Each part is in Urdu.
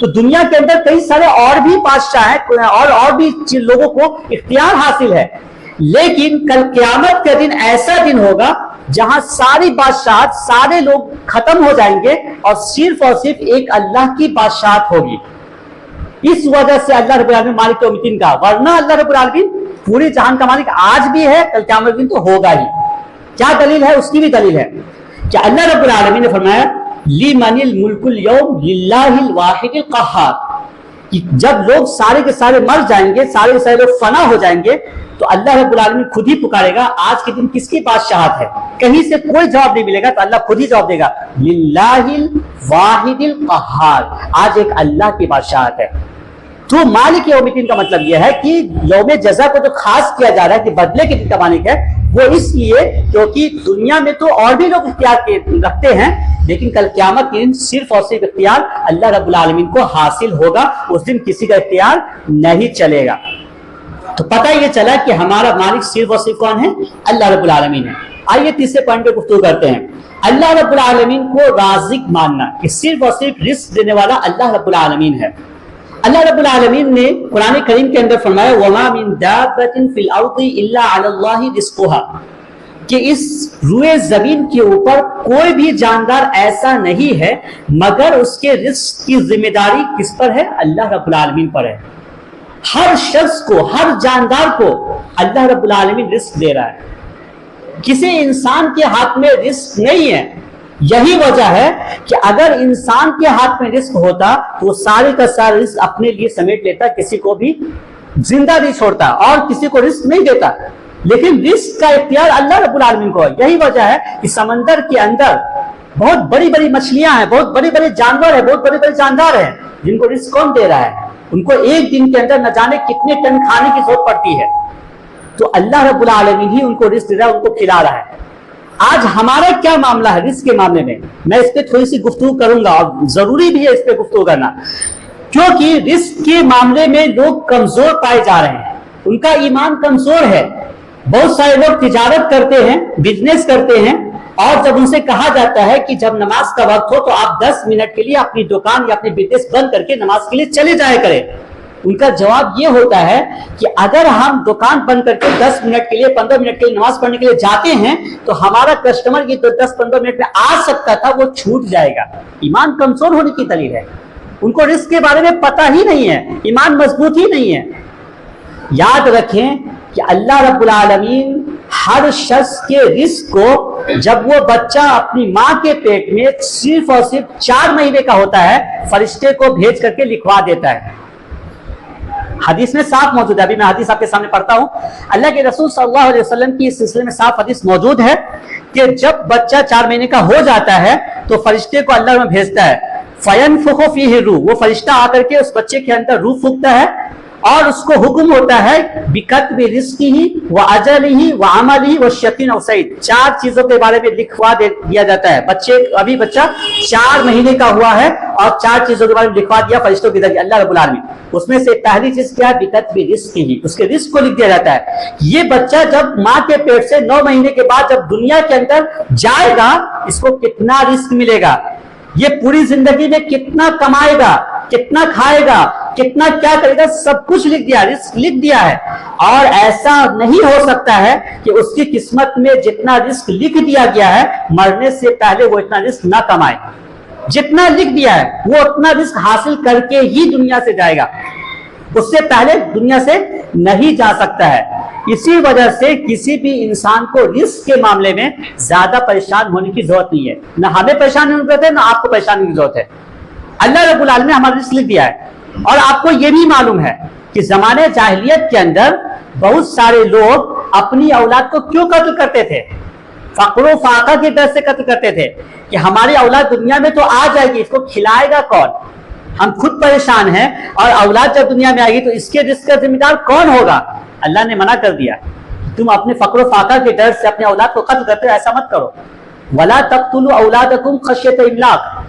تو دنیا کے اندر کئی سارے اور بھی بادشاہ ہیں اور بھی لوگوں کو اختیار حاصل ہے، لیکن کل قیامت کا دن ایسا دن ہوگا جہاں ساری بادشاہت، سارے لوگ ختم ہو جائیں گے اور صرف ایک اللہ کی بادشاہت ہوگی۔ اس وجہ سے اللہ رب العالمین مالک یوم الدین کا، ورنہ اللہ رب العالمین پورے جہان کا مالک آج بھی ہے، کل قیامت دن تو ہوگا ہی۔ کیا دلیل ہے؟ اس کی بھی دلیل ہے کہ اللہ رب العالمین نے فرمایا لِمَنِ الْمُلْكُ الْيَوْمِ لِلَّهِ الْوَاحِدِ الْقَهَّارِ، کہ جب لوگ سارے کے سارے مر جائیں گے، سارے کے سارے لوگ فنا ہو جائیں گے، تو اللہ رب العالمین خود ہی پکارے گا آج کے دن کس کی بادشاہت ہے؟ کہیں سے کوئی جواب نہیں ملے گا، تو اللہ خود ہی جواب دے گا لِلَّهِ الْوَاحِدِ الْقَهَّارِ، آج ایک اللہ کی بادشاہت ہے۔ تو مالک یوم الدین کا مطلب یہ ہے کہ یوم جزا کو جو خاص کیا جا رہا ہے کہ بدلے کے دن کا مالک ہے، وہ اس لیے کیونکہ دنیا میں تو اور بھی لوگ اختیار رکھتے ہیں، لیکن کل قیامت کے دن صرف اور صرف اختیار اللہ رب العالمین کو حاصل ہوگا، اس دن کسی کا اختیار نہیں چلے گا۔ تو پتہ یہ چلا کہ ہمارا مالک صرف اور صرف کون ہے؟ اللہ رب العالمین ہے۔ آئیے تیسرے پوائنٹ پہ گفتگو کرتے ہیں، اللہ رب العالمین کو رازق ماننا، کہ صرف اور صرف رزق دینے والا اللہ رب العالمین ہے۔ اللہ رب العالمین نے قرآن کریم کے اندر فرمایا وَمَا مِن دَابَّةٍ فِي الْأَرْضِ إِلَّا عَلَى اللَّهِ رِزْقُهَا، کہ اس روئے زمین کے اوپر کوئی بھی جاندار ایسا نہیں ہے مگر اس کے رزق کی ذمہ داری کس پر ہے؟ اللہ رب العالمین پر ہے۔ ہر شخص کو، ہر جاندار کو اللہ رب العالمین رزق دے رہا ہے، کسی انسان کے ہاتھ میں رزق نہیں ہے۔ یہی وجہ ہے کہ اگر انسان کے ہاتھ میں رزق ہوتا تو وہ سارے کا سارا رزق اپنے لیے سمیٹ لیتا، کسی کو بھی زندہ نہیں چھوڑتا اور کسی کو رزق نہیں دیتا، لیکن رزق کا اختیار اللہ رب العالمین کو ہے۔ یہی وجہ ہے کہ سمندر کے اندر بہت بڑی بڑی مچھلیاں ہیں، بہت بڑے بڑے جانور ہیں، بہت بڑے بڑے جاندار ہیں، جن کو رزق کون دے رہا ہے؟ ان کو ایک دن کے اندر نہ جانے کتنے ٹن کھانے کی ضرورت پڑتی ہے، تو اللہ رب العالمین ہی ان کو رزق دے رہا ہے، ان کو کھلا رہا ہے۔ آج ہمارا کیا معاملہ ہے رزق کے معاملے میں اس پہ تھوڑی سی گفتگو کروں گا، اور ضروری بھی ہے اس پہ گفتگو کرنا، کیونکہ رزق کے معاملے میں لوگ کمزور پائے جا رہے ہیں، ان کا ایمان کمزور ہے۔ بہت سارے لوگ تجارت کرتے ہیں، بزنس کرتے ہیں، اور جب ان سے کہا جاتا ہے کہ جب نماز کا وقت ہو تو آپ 10 منٹ کے لیے اپنی دکان یا اپنی بزنس بند کر کے نماز کے لیے چلے جایا کریں، ان کا جواب یہ ہوتا ہے کہ اگر ہم دکان بند کر کے 10 منٹ کے لیے 15 منٹ کے لیے نماز پڑھنے کے لیے جاتے ہیں تو ہمارا کسٹمر یہ 10-15 منٹ میں آ سکتا تھا وہ چھوٹ جائے گا۔ ایمان کمزور ہونے کی دلیل ہے، ان کو رزق کے بارے میں پتہ ہی نہیں ہے، ایمان مضبوط ہی نہیں ہے۔ یاد رکھیں کہ اللہ رب العالمین ہر شخص کے رزق کو جب وہ بچہ اپنی ماں کے پیٹ میں صرف اور صرف 4 مہینے کا ہوتا ہے فرشتے کو بھیج کر کے لکھوا دیتا ہے۔ حدیث میں صاف موجود ہے، ابھی میں حدیث آپ کے سامنے پڑھتا ہوں، اللہ کے رسول صلی اللہ علیہ وسلم کی اس سلسلے میں صاف حدیث موجود ہے کہ جب بچہ 4 مہینے کا ہو جاتا ہے تو فرشتے کو اللہ میں بھیجتا ہے، فَيَنْفُخُ فِيهِ الرُّوحُ، وہ فرشتہ آ کر کے اس بچے کے اندر روح پھونکتا ہے اور اس کو حکم ہوتا ہے بِكَتْبِ رِزْقِهِ وَأَجَلِهِ وَعَمَلِهِ وَالشَّقِيُّ أَوْ سَعِيدٌ، 4 چیزوں کے بارے میں لکھوا دیا جاتا ہے۔ ابھی بچہ 4 مہینے کا ہوا ہے اور 4 چیزوں کے بارے میں لکھوا دیا فرشتوں کے ذریعے اللہ رب العالمین۔ اس میں سے پہلی چیز کیا ہے؟ بِكَتْبِ رِزْقِهِ، اس کے رزق کو لکھ دیا جاتا ہے۔ یہ بچہ جب ماں کے پیٹ سے 9 مہینے کے بعد جب دنیا کے اندر جائے گا اس کو کتنا رزق ملے گا، یہ پوری زندگی میں کتنا کمائے گا، کتنا کھائے گا، کتنا کیا کرے گا، سب کچھ لکھ دیا، رزق لکھ دیا ہے۔ اور ایسا نہیں ہو سکتا ہے کہ اس کی قسمت میں جتنا رزق لکھ دیا گیا ہے مرنے سے پہلے وہ اتنا رزق نہ کمائے، جتنا لکھ دیا ہے وہ اتنا رزق حاصل کر کے ہی دنیا سے جائے گا، اس سے پہلے دنیا سے نہیں جا سکتا ہے۔ اسی وجہ سے کسی بھی انسان کو رزق کے معاملے میں زیادہ پریشان ہونے کی ضرورت نہیں ہے، نہ ہمیں پریشان ہونے کی ضرورت ہے نہ آپ کو پریشان ہونے کی ضرورت ہے۔ اللہ رب العالمین نے ہمارا رزق لکھ دیا ہے۔ اور آپ کو یہ بھی معلوم ہے کہ زمانے جاہلیت کے اندر بہت سارے لوگ اپنی اولاد کو کیوں قتل کرتے تھے؟ فقر و فاقہ کے ڈر سے قتل کرتے تھے کہ ہماری اولاد دنیا میں تو آ جائے گی، اس کو کھلائے گا کون؟ ہم خود پریشان ہیں اور اولاد جب دنیا میں آئے گی تو اس کے رزق کا ذمہ دار کون ہوگا؟ اللہ نے منع کر دیا، تم اپنے فقر و فاقہ کے ڈر سے اپنے اولاد کو قتل کرتے ہو، ایسا مت کرو۔ وَلَا تَقْتُلُوا أَوْلَادَكُمْ خَشْيَةَ إِمْلَاقٍ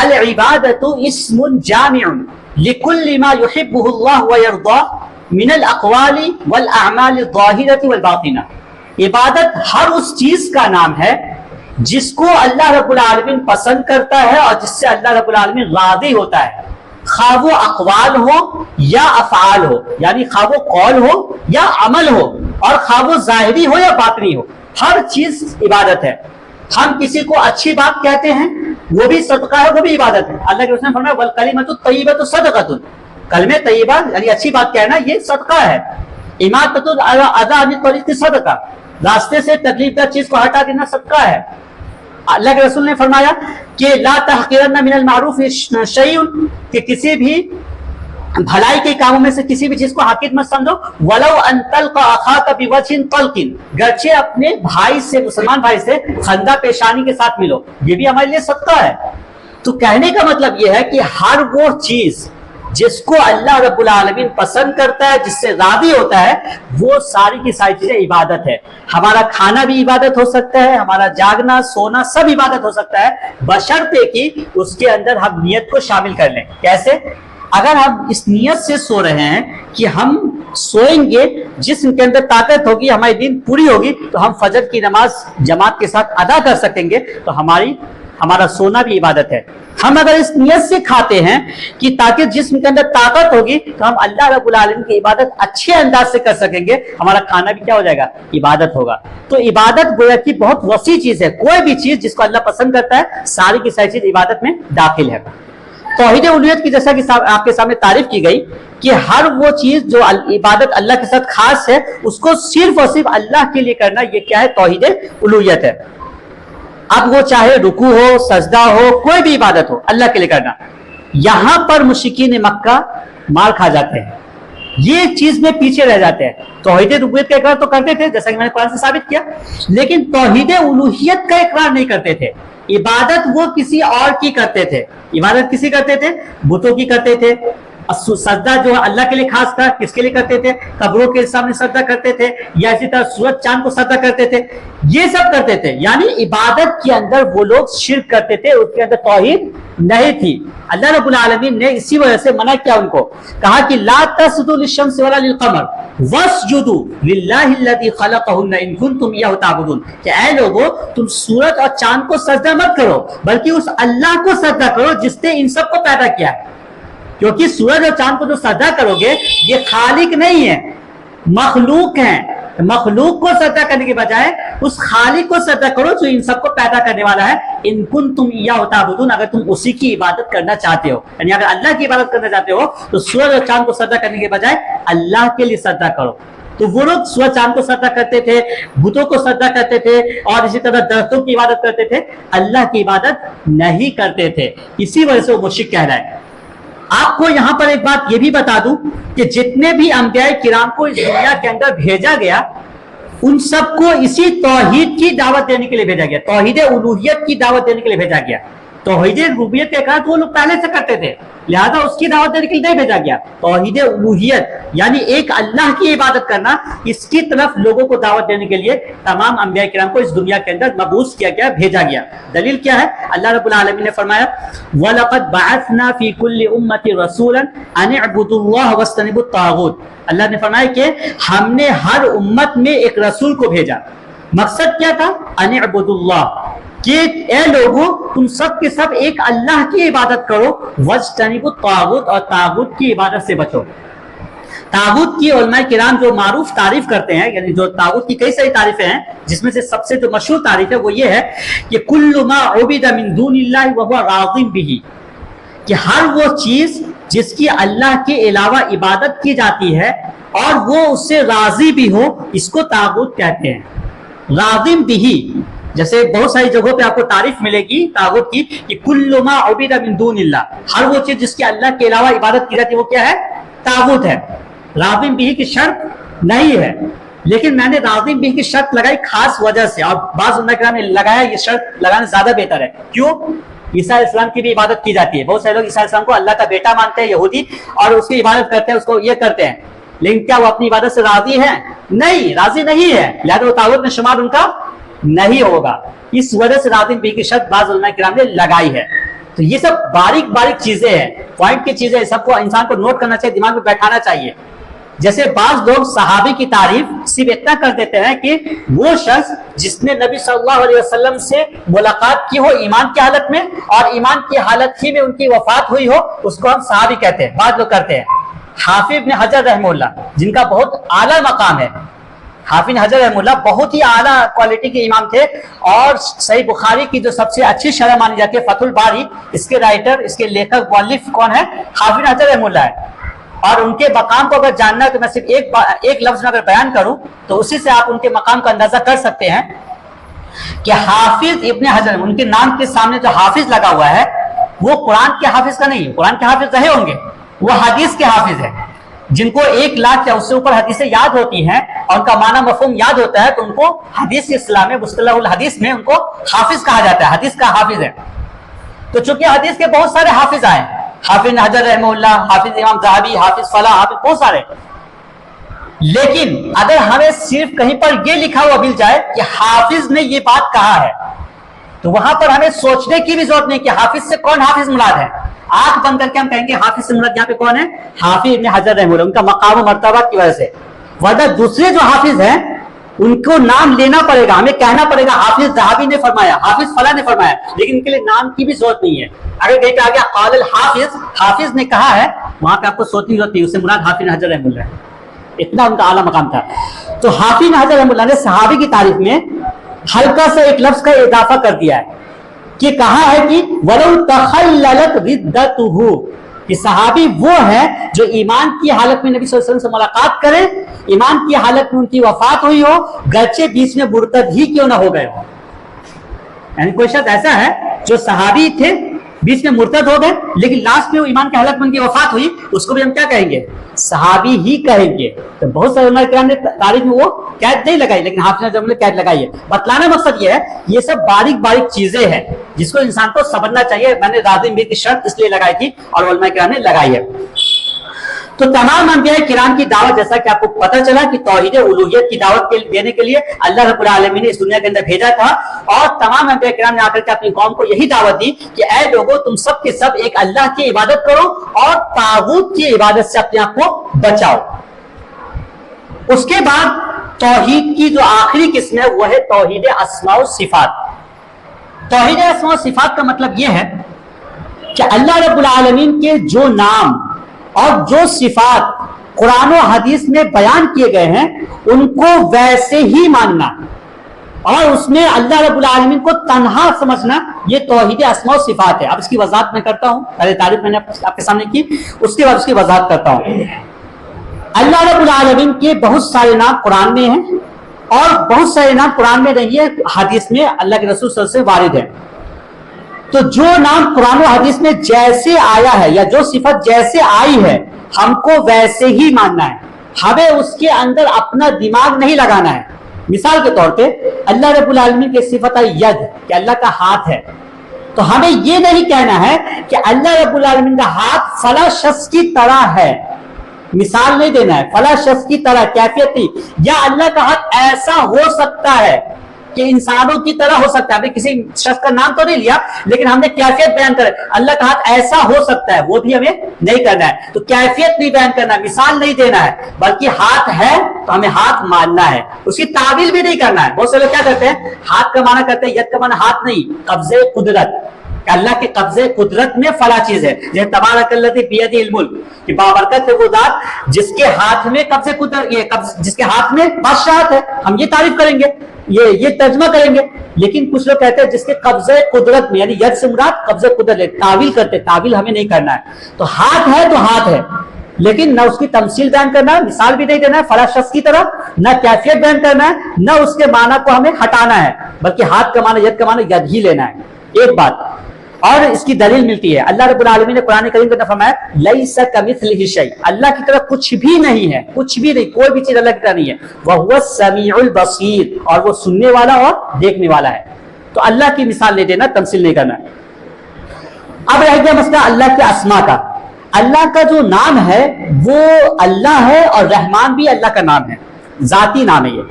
العبادۃ اسم جامع لکل ما یحبہ اللہ ویرضاہ من الاقوال والاعمال الظاہرۃ والباطنہ. عبادت ہر اس چیز کا نام ہے جس کو اللہ رب العالمین پسند کرتا ہے اور جس سے اللہ رب العالمین راضی ہوتا ہے، خواہ وہ اقوال ہو یا افعال ہو، یعنی خواہ وہ قول ہو یا عمل ہو، اور خواہ وہ ظاہری ہو یا باطنی ہو، ہر چیز عبادت ہے. ہم کسی کو اچھی بات کہتے ہیں وہ بھی صدقہ ہے، وہ بھی عبادت ہے. اللہ کے رسول نے فرمایا والکلمۃ الطیبۃ صدقۃ، کلمہ طیبہ یعنی اچھی بات کہنا یہ صدقہ ہے. اماطۃ الاذی عن الطریق صدقہ، راستے سے تکلیف دہ چیز کو ہٹا دینا صدقہ ہے. اللہ کے رسول نے فرمایا کہ لا تحقرن من المعروف شیء، کہ کسی بھی بھلائی کے کاموں میں سے کسی بھی چیز کو حقیر مت سمجھو. ولو ان تلقى اخاك بوجه طلق، گرچہ اپنے بھائی سے، مسلمان بھائی سے خندہ پیشانی کے ساتھ ملو، یہ بھی ہمارے لیے صدقہ ہے. تو کہنے کا مطلب یہ ہے کہ ہر وہ چیز جس کو اللہ رب العالمین پسند کرتا ہے، جس سے راضی ہوتا ہے، وہ ساری کی ساری چیزیں عبادت ہے. ہمارا کھانا بھی عبادت ہو سکتا ہے، ہمارا جاگنا سونا سب عبادت ہو سکتا ہے، بشرطے کہ اس کے اندر ہم نیت کو شامل کر لیں. کیسے؟ اگر ہم اس نیت سے سو رہے ہیں کہ ہم سوئیں گے، جسم کے اندر طاقت ہوگی، ہماری نیند پوری ہوگی تو ہم فجر کی نماز جماعت کے ساتھ ادا کر سکیں گے، تو ہمارا سونا بھی عبادت ہے. ہم اگر اس نیت سے کھاتے ہیں کہ تاکہ جسم کے اندر طاقت ہوگی تو ہم اللہ رب العالمین کی عبادت اچھے انداز سے کر سکیں گے، ہمارا کھانا بھی کیا ہو جائے گا؟ عبادت ہوگا. تو عبادت گویا کی بہت وسیع چیز ہے، کوئی بھی چیز جس کو اللہ پسند کرتا ہے ساری کی ساری چیز عبادت میں داخل ہے. توحید الوہیت کی جیسا کہ آپ کے سامنے تعریف کی گئی کہ ہر وہ چیز جو عبادت اللہ کے ساتھ خاص ہے اس کو صرف اور صرف اللہ کے لیے کرنا، یہ کیا ہے؟ توحید الوہیت ہے. اب وہ چاہے رکوع ہو، سجدہ ہو، کوئی بھی عبادت ہو، اللہ کے لیے کرنا. یہاں پر مشرکین مکہ مار کھا جاتے ہیں، یہ چیز میں پیچھے رہ جاتے ہیں. توحید ربوبیت کا اقرار تو کرتے تھے جیسا کہ میں نے قرآن سے ثابت کیا، لیکن توحید الوہیت کا اقرار نہیں کرتے تھے. عبادت وہ کسی اور کی کرتے تھے. عبادت کسی کرتے تھے؟ بتوں کی کرتے تھے. سجدہ جو اللہ کے لیے خاص تھا کس کے لیے کرتے تھے؟ قبروں کے سامنے سجدہ کرتے تھے، یا اسی طرح سورج چاند کو سجدہ کرتے تھے، یہ سب کرتے تھے. یعنی عبادت کے اندر وہ لوگ شرک کرتے تھے، اس کے اندر توحید نہیں تھی. اللہ رب العالمین نے اسی وجہ سے منع کیا ان کو، کہا کہ لا تسجدوا للشمس ولا للقمر واسجدوا للہ الذی خلقہن ان کنتم ایہ تعبدون، کہ اے لوگوں تم سورج اور چاند کو سجدہ مت کرو بلکہ اس اللہ کو سجدہ کرو جس نے ان سب کو پیدا کیا ہے. کیونکہ سورج اور چاند کو جو سجدہ کرو گے یہ خالق نہیں ہے، مخلوق ہیں. مخلوق کو سجدہ کرنے کے بجائے اس خالق کو سجدہ کرو جو ان سب کو پیدا کرنے والا ہے. ان کنتم ایہ تعبدون، اگر تم اسی کی عبادت کرنا چاہتے ہو، یعنی اگر اللہ کی عبادت کرنا چاہتے ہو تو سورج اور چاند کو سجدہ کرنے کے بجائے اللہ کے لیے سجدہ کرو. تو وہ لوگ سورج چاند کو سجدہ کرتے تھے، بتوں کو سجدہ کرتے تھے، اور اسی طرح درختوں کی عبادت کرتے تھے، اللہ کی عبادت نہیں کرتے تھے. اسی وجہ سے وہ مشرک کہلائے. آپ کو یہاں پر ایک بات یہ بھی بتا دوں کہ جتنے بھی انبیاء کرام کو اس دنیا کے اندر بھیجا گیا ان سب کو اسی توحید کی دعوت دینے کے لیے بھیجا گیا، توحید الوہیت کی دعوت دینے کے لیے بھیجا گیا. توحید ربوبیت کے اقرار تو وہ لوگ پہلے سے کرتے تھے، لہذا اس کی دعوت دینے کے لیے نہیں بھیجا گیا. توحید الوہیت یعنی ایک اللہ کی عبادت کرنا، اس کی طرف لوگوں کو دعوت دینے کے لیے تمام انبیاء کرام کو اس دنیا کے اندر مبعوث کیا گیا، بھیجا گیا. دلیل کیا ہے؟ اللہ رب العالمین نے فرمایا وَلَقَدْ بَعَثْنَا فِي كُلِّ أُمَّةٍ رَسُولًا أَنِ اعْبُدُوا اللَّهَ وَاجْتَنِبُوا الطَّاغُوتَ. اللہ نے فرمایا کہ ہم نے ہر امت میں ایک رسول کو بھیجا. مقصد کیا تھا؟ أَنِ اعْبُدُوا اللَّهَ، کہ اے لوگوں تم سب کے سب ایک اللہ کی عبادت کرو، وَاجْتَنِبُوا الطَّاغُوتَ، اور طاغوت کی عبادت سے بچو. طاغوت کی علماء کرام جو معروف تعریف کرتے ہیں، یعنی جو طاغوت کی کئی ساری تعریفیں ہیں، جس میں سے سب سے جو مشہور تعریف ہے وہ یہ ہے کہ کل ما عبد من دون اللہ وهو راض به، کہ ہر وہ چیز جس کی اللہ کے علاوہ عبادت کی جاتی ہے اور وہ اس سے راضی بھی ہو، اس کو طاغوت کہتے ہیں. راض به، جیسے بہت ساری جگہوں پہ آپ کو تعریف ملے گی طاغوت کی کہ کل ما عبد من دون اللہ، ہر وہ چیز جس کی اللہ کے علاوہ عبادت کی جاتی ہے وہ کیا ہے؟ طاغوت ہے. راضی بھی کی شرط نہیں ہے، لیکن میں نے راضی بھی کی شرط لگائی خاص وجہ سے، اور بعض علماء کرام نے لگایا یہ شرط لگانا زیادہ بہتر ہے. کیوں؟ عیسیٰ علیہ السلام کی بھی عبادت کی جاتی ہے. بہت سارے لوگ عیسیٰ علیہ السلام کو اللہ کا بیٹا مانتے ہیں، یہودی، اور اس کی عبادت کرتے ہیں، اس کو یہ کرتے ہیں، لیکن کیا وہ اپنی عبادت سے راضی ہے؟ نہیں، راضی نہیں ہے، لہذا وہ طاغوت میں شمار ان کا نہیں ہوگا. اس وجہ سے راضی بھی کی شرط بعض علماء کرام نے لگائی ہے. تو یہ سب باریک باریک چیزیں ہیں، پوائنٹ کی چیزیں، سب کو انسان کو نوٹ کرنا چاہیے، دماغ میں بیٹھانا چاہیے. جیسے بعض لوگ صحابی کی تعریف صرف اتنا کر دیتے ہیں کہ وہ شخص جس نے نبی صلی اللہ علیہ وسلم سے ملاقات کی ہو ایمان کی حالت میں، اور ایمان کی حالت ہی میں ان کی وفات ہوئی ہو، اس کو ہم صحابی کہتے ہیں. بعض لوگ کرتے ہیں. حافظ ابن حجر رحمہ اللہ جن کا بہت اعلیٰ مقام ہے، حافظ حجر رحمہ اللہ بہت ہی اعلیٰ کوالٹی کے امام تھے، اور صحیح بخاری کی جو سب سے اچھی شرح مانی جاتی ہے فتح الباری، اس کے رائٹر، اس کے لیکھک مؤلف کون ہے؟ حافظ حجر رحمہ اللہ ہے. اور ان کے مقام کو اگر جاننا ہے تو میں صرف ایک لفظ میں اگر بیان کروں تو اسی سے آپ ان کے مقام کا اندازہ کر سکتے ہیں کہ حافظ ابن حجر، ان کے نام کے سامنے جو حافظ لگا ہوا ہے وہ قرآن کے حافظ کا نہیں ہے. قرآن کے حافظ رہے ہوں گے، وہ حدیث کے حافظ ہے. جن کو 1 لاکھ یا اس سے اوپر حدیثیں یاد ہوتی ہیں اور ان کا معنی مفہوم یاد ہوتا ہے تو ان کو حدیث کے اصطلاح میں، مصطلح الحدیث میں، ان کو حافظ کہا جاتا ہے، حدیث کا حافظ ہے. تو چونکہ حدیث کے بہت سارے حافظ آئے، حافظ حجر رحمہ اللہ، حافظ امام ذہبی، حافظ فلاں، حافظ بہت سارے. لیکن اگر ہمیں صرف کہیں پر یہ لکھا ہوا مل جائے کہ حافظ نے یہ بات کہا ہے تو وہاں پر ہمیں سوچنے کی بھی ضرورت نہیں کہ حافظ سے کون حافظ مراد ہے. آنکھ بند کر کے ہم کہیں گے حافظ سے مراد یہاں پہ کون ہے؟ حافظ ابن حجر رحمہ اللہ، ان کا مقام و مرتبہ کی وجہ سے. ورنہ دوسرے جو حافظ ہیں ان کو نام لینا پڑے گا، ہمیں کہنا پڑے گا حافظ ذہبی نے فرمایا، حافظ فلاں نے فرمایا، لیکن ان کے لیے نام کی بھی ضرورت نہیں ہے. اگر کہیں پہ آ گیا قال الحافظ، حافظ نے کہا ہے، وہاں پہ آپ کو سوچنے کی ضرورت نہیں، اس سے مراد حافظ حجر رحمہ اللہ ہے. اتنا ان کا اعلیٰ مقام تھا. تو حافظ حجر رحمہ اللہ نے صحابی کی تعریف میں ہلکا سا ایک لفظ کا اضافہ کر دیا ہے کہ کہا ہے کہ وَلَوْ تَخَلَّلَتْ رِدَّتُهُ، کہ صحابی وہ ہے جو ایمان کی حالت میں نبی صلی اللہ علیہ وسلم سے ملاقات کرے، ایمان کی حالت میں ان کی وفات ہوئی ہو، گرچہ بیچ میں مرتد ہی کیوں نہ ہو گئے ہو. یعنی کوئی شخص ایسا ہے جو صحابی تھے، بیچ میں مرتد ہو گئے، لیکن لاسٹ میں وہ ایمان کی حالت میں ان کی وفات ہوئی، اس کو بھی ہم کیا کہیں گے؟ صحابی ہی کہیں گے. تو بہت سارے علماء کرام نے تاریخ میں وہ قید نہیں لگائی، لیکن حافظ حجر نے قید لگائی ہے. بتلانا مقصد یہ ہے یہ سب باریک باریک چیزیں ہیں جس کو انسان کو سمجھنا چاہیے. میں نے راضی امیر کی شرط اس لیے لگائی تھی اور علماء کرام نے لگائی ہے. تو تمام انبیاء کرام کی دعوت، جیسا کہ آپ کو پتہ چلا کہ توحید الوہیت کی دعوت دینے کے لیے اللہ رب العالمین نے اس دنیا کے اندر بھیجا تھا، اور تمام انبیاء کرام نے آ کر کے اپنی قوم کو یہی دعوت دی کہ اے لوگوں تم سب کے سب ایک اللہ کی عبادت کرو اور طاغوت کی عبادت سے اپنے آپ کو بچاؤ. اس کے بعد توحید کی جو آخری قسم ہے وہ ہے توحید اسماء و صفات. توحید اسماء و صفات کا مطلب یہ ہے کہ اللہ رب العالمین کے جو نام اور جو صفات قرآن و حدیث میں بیان کیے گئے ہیں ان کو ویسے ہی ماننا، اور اس میں اللہ رب العالمین کو تنہا سمجھنا، یہ توحید اسماء و صفات ہے. اب اس کی وضاحت میں کرتا ہوں. پہلے تعریف میں نے آپ کے سامنے کی، اس کے بعد اس کی وضاحت کرتا ہوں. اللہ رب العالمین کے بہت سارے نام قرآن میں ہیں اور بہت سارے نام قرآن میں نہیں ہے، حدیث میں اللہ کے رسول صلی اللہ علیہ وسلم سے وارد ہے. تو جو نام قرآن و حدیث میں جیسے آیا ہے یا جو صفت جیسے آئی ہے ہم کو ویسے ہی ماننا ہے، ہمیں اس کے اندر اپنا دماغ نہیں لگانا ہے. مثال کے طور پہ اللہ رب العالمین کی صفت ہے ید، کہ اللہ کا ہاتھ ہے، تو ہمیں یہ نہیں کہنا ہے کہ اللہ رب العالمین کا ہاتھ فلاں شخص کی طرح ہے. مثال نہیں دینا ہے فلاں شخص کی طرح، کیفیت نہیں. یا اللہ کا ہاتھ ایسا ہو سکتا ہے کہ انسانوں کی طرح ہو سکتا ہے. ہم نے کسی شخص کا نام تو نہیں لیا لیکن ہم نے کیفیت بیان کر، اللہ کا ہاتھ ایسا ہو سکتا ہے، وہ بھی ہمیں نہیں کرنا ہے. تو کیفیت نہیں بیان کرنا، مثال نہیں دینا ہے، بلکہ ہاتھ ہے تو ہمیں ہاتھ ماننا ہے، اس کی تعویل بھی نہیں کرنا ہے. بہت سے لوگ کیا کرتے ہیں، ہاتھ کا معنی کرتے ہیں، ید کا معنی ہاتھ نہیں، قبضے قدرت، کہ اللہ کے قبضے قدرت میں فلاں چیز ہے. جیسے تبارک الذی بیدہ الملک، کہ بابرکت ہے وہ ذات جس کے ہاتھ میں قبضے قدرت، یہ جس کے ہاتھ میں بادشاہت ہے. ہم یہ تعریف کریں گے، یہ ترجمہ کریں گے. لیکن کچھ لوگ کہتے ہیں جس کے قبضے قدرت میں، یعنی ید سے مراد قبضے قدرت ہے، تعویل کرتے، تعویل ہمیں نہیں کرنا ہے. تو ہاتھ ہے تو ہاتھ ہے، لیکن نہ اس کی تمثیل بیان کرنا ہے، مثال بھی نہیں دینا ہے فلاں شخص کی طرح، نہ کیفیت بیان کرنا ہے، نہ اس کے معنی کو ہمیں ہٹانا ہے، بلکہ ہاتھ کا معنی، ید کا معنی ید ہی لینا ہے. ایک بات اور اس کی دلیل ملتی ہے، اللہ رب العالمین نے قرآن کریم کے اندر فرمایا لیس کمثلہ شیء، اللہ کی طرح کچھ بھی نہیں ہے، کچھ بھی نہیں، کوئی بھی چیز اللہ کی طرح نہیں ہے. وہو السمیع البصیر، اور وہ سننے والا اور دیکھنے والا ہے. تو اللہ کی مثال نہیں دینا، تمثیل نہیں کرنا. اب رہ گیا مسئلہ اللہ کے اسماء کا. اللہ کا جو نام ہے وہ اللہ ہے، اور رحمان بھی اللہ کا نام ہے، ذاتی نام ہے یہ.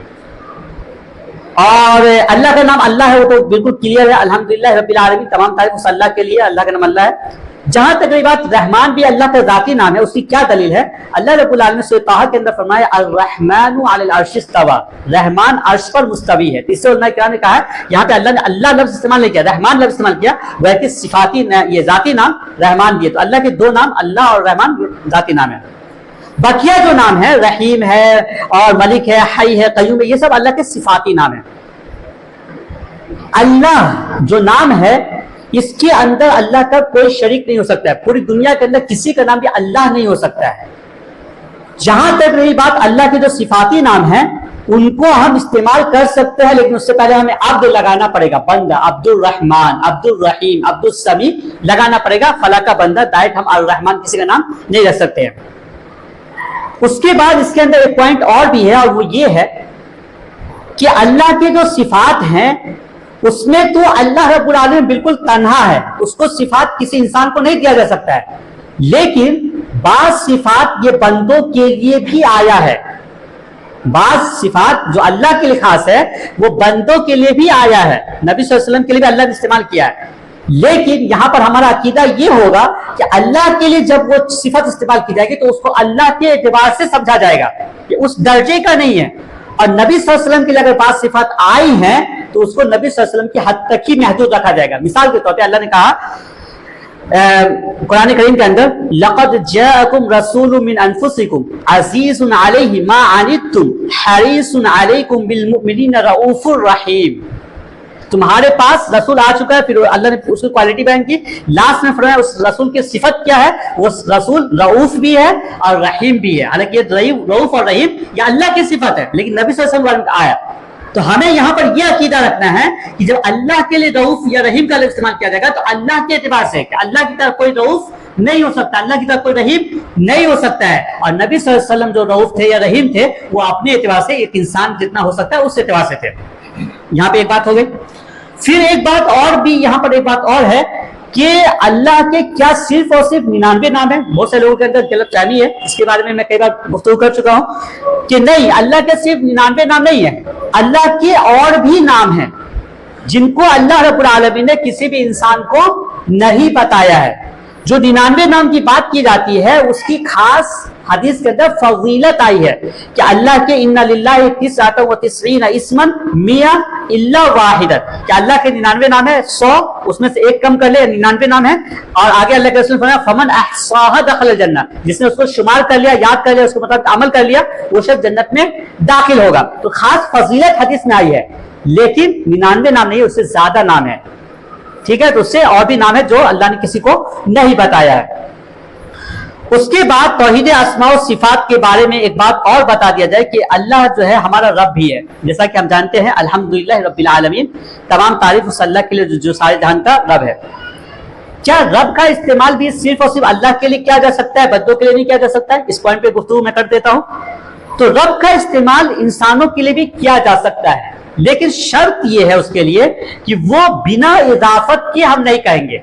اور اللہ کا نام اللہ ہے وہ تو بالکل کلیئر ہے، الحمدللہ رب العالمین، تمام تعریف اس اللہ کے لیے، اللہ کا نام اللہ ہے۔ جہاں تک یہ بات رحمان بھی اللہ کا ذاتی نام ہے، اس کی کیا دلیل ہے؟ اللہ رب العالمین نے سورۃ طٰہٰ کے اندر فرمایا الرحمن علی العرش استویٰ، رحمان عرش پر مستوی ہے۔ تو اس سے علماء کرام نے کہا ہے یہاں پہ اللہ نے اللہ لفظ استعمال نہیں کیا، رحمان لفظ استعمال کیا، ویسے صفاتی یہ ذاتی نام رحمان بھی ہے۔ تو اللہ کے دو نام اللہ اور رحمان ذاتی نام ہے۔ بقیہ جو نام ہے رحیم ہے اور ملک ہے، حی ہے، قیوم ہے، یہ سب اللہ کے صفاتی نام ہے۔ اللہ جو نام ہے اس کے اندر اللہ کا کوئی شریک نہیں ہو سکتا ہے، پوری دنیا کے اندر کسی کا نام بھی اللہ نہیں ہو سکتا ہے۔ جہاں تک رہی بات اللہ کے جو صفاتی نام ہیں ان کو ہم استعمال کر سکتے ہیں، لیکن اس سے پہلے ہمیں عبد لگانا پڑے گا، بندہ، عبد الرحمن، عبد الرحیم، عبد السمیع لگانا پڑے گا، فلاں کا بندہ، ڈائریکٹ ہم الرحمن کسی کا نام نہیں رکھ سکتے ہیں۔ اس کے بعد اس کے اندر ایک پوائنٹ اور بھی ہے، اور وہ یہ ہے کہ اللہ کے جو صفات ہیں اس میں تو اللہ رب العالمین بالکل تنہا ہے، اس کو صفات کسی انسان کو نہیں دیا جا سکتا ہے، لیکن بعض صفات یہ بندوں کے لیے بھی آیا ہے، بعض صفات جو اللہ کے لیے خاص ہے وہ بندوں کے لیے بھی آیا ہے، نبی صلی اللہ علیہ وسلم کے لیے بھی اللہ نے استعمال کیا ہے۔ لیکن یہاں پر ہمارا عقیدہ یہ ہوگا کہ اللہ کے لیے جب وہ صفت استعمال کی جائے گی تو اس کو اللہ کے اعتبار سے سمجھا جائے گا، کہ اس درجے کا نہیں ہے، اور نبی صلی اللہ علیہ وسلم کے لیے اگر بعض صفات آئی ہیں تو اس کو نبی صلی اللہ علیہ وسلم کی حد تک ہی محدود رکھا جائے گا۔ مثال کے طور پہ اللہ نے کہا قرآن کریم کے اندر لَقَدْ جَاءَكُمْ رَسُولٌ مِّنْ أَنفُسِكُمْ عَزِيزٌ عَلَيْهِ مَا عَنِتُّمْ حَرِيصٌ عَلَيْكُمْ بِالْمُؤْمِنِينَ رَءُوفٌ رَحِيمٌ، تمہارے پاس رسول آ چکا ہے، پھر اللہ نے اس کی کوالٹی بیان کی، لاسٹ میں فرمایا اس رسول کی صفت کیا ہے، وہ رسول رؤوف بھی ہے اور رحیم بھی ہے۔ حالانکہ یہ رؤوف اور رحیم یہ اللہ کی صفت ہے، لیکن نبی صلی اللہ علیہ وسلم آیا۔ تو ہمیں یہاں پر یہ عقیدہ رکھنا ہے کہ جب اللہ کے لیے رؤوف یا رحیم کا استعمال کیا جائے گا تو اللہ کے اعتبار سے کہ اللہ کی طرف کوئی رؤوف نہیں ہو سکتا، اللہ کی طرف کوئی رحیم نہیں ہو سکتا ہے، اور نبی صلی اللہ علیہ وسلم جو رؤوف تھے یا رحیم تھے وہ اپنے اعتبار سے ایک انسان جتنا ہو سکتا ہے اس اعتبار سے تھے۔ یہاں پہ ایک بات ہو گئی۔ پھر ایک بات اور بھی یہاں پر ایک بات اور ہے کہ اللہ کے کیا صرف اور صرف 99 نام ہیں؟ بہت سے لوگوں کے اندر غلط فہمی ہے، اس کے بارے میں کئی بار گفتگو کر چکا ہوں کہ نہیں، اللہ کے صرف 99 نام نہیں ہے، اللہ کے اور بھی نام ہیں جن کو اللہ رب العالمین نے کسی بھی انسان کو نہیں بتایا ہے۔ جو 99 نام کی بات کی جاتی ہے اس کی خاص حدیث کے اندر فضیلت آئی ہے کہ اللہ کے ان للہ 99 اسما 100 الا واحدا، کہ اللہ کے 99 نام ہے، 100 اس میں سے ایک کم کر لے 99 نام ہے، اور آگے اللہ کے رسول نے فرمایا فمن احصاها دخل الجنہ، جس نے اس کو شمار کر لیا، یاد کر لیا، اس کے مطابق عمل کر لیا، وہ شخص جنت میں داخل ہوگا۔ تو خاص فضیلت حدیث میں آئی ہے، لیکن 99 نام نہیں، اس سے زیادہ نام ہے، ٹھیک ہے؟ تو اس سے اور بھی نام ہے جو اللہ نے کسی کو نہیں بتایا ہے۔ اس کے بعد توحید اسماء و صفات کے بارے میں ایک بات اور بتا دیا جائے کہ اللہ جو ہے ہمارا رب بھی ہے، جیسا کہ ہم جانتے ہیں الحمدللہ رب العالمین، تمام تعریف اس اللہ کے لیے جو سارے جہان کا رب ہے۔ کیا رب کا استعمال بھی صرف اور صرف اللہ کے لیے کیا جا سکتا ہے، بندوں کے لیے نہیں کیا جا سکتا ہے؟ اس پوائنٹ پہ گفتگو میں کر دیتا ہوں۔ تو رب کا استعمال انسانوں کے لیے بھی کیا جا سکتا ہے، لیکن شرط یہ ہے اس کے لیے کہ وہ بنا اضافت کے ہم نہیں کہیں گے،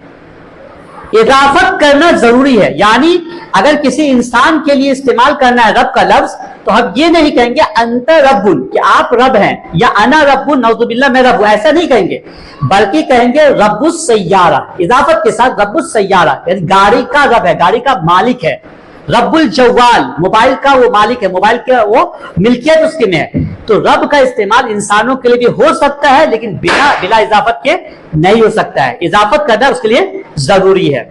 اضافت کرنا ضروری ہے۔ یعنی اگر کسی انسان کے لیے استعمال کرنا ہے رب کا لفظ تو ہم یہ نہیں کہیں گے انت رب، کہ آپ رب ہیں، یا انا رب، نعوذ باللہ میں رب ہوں، ایسا نہیں کہیں گے، بلکہ کہیں گے رب السیارہ، اضافت کے ساتھ رب السیارہ، یعنی گاڑی کا رب ہے، گاڑی کا مالک ہے۔ رب الجوال، موبائل کا وہ مالک ہے، موبائل کا وہ ملکیت اس کے میں ہے۔ تو رب کا استعمال انسانوں کے لیے بھی ہو سکتا ہے لیکن بلا اضافت کے نہیں ہو سکتا ہے، اضافت کرنا اس کے لیے ضروری ہے۔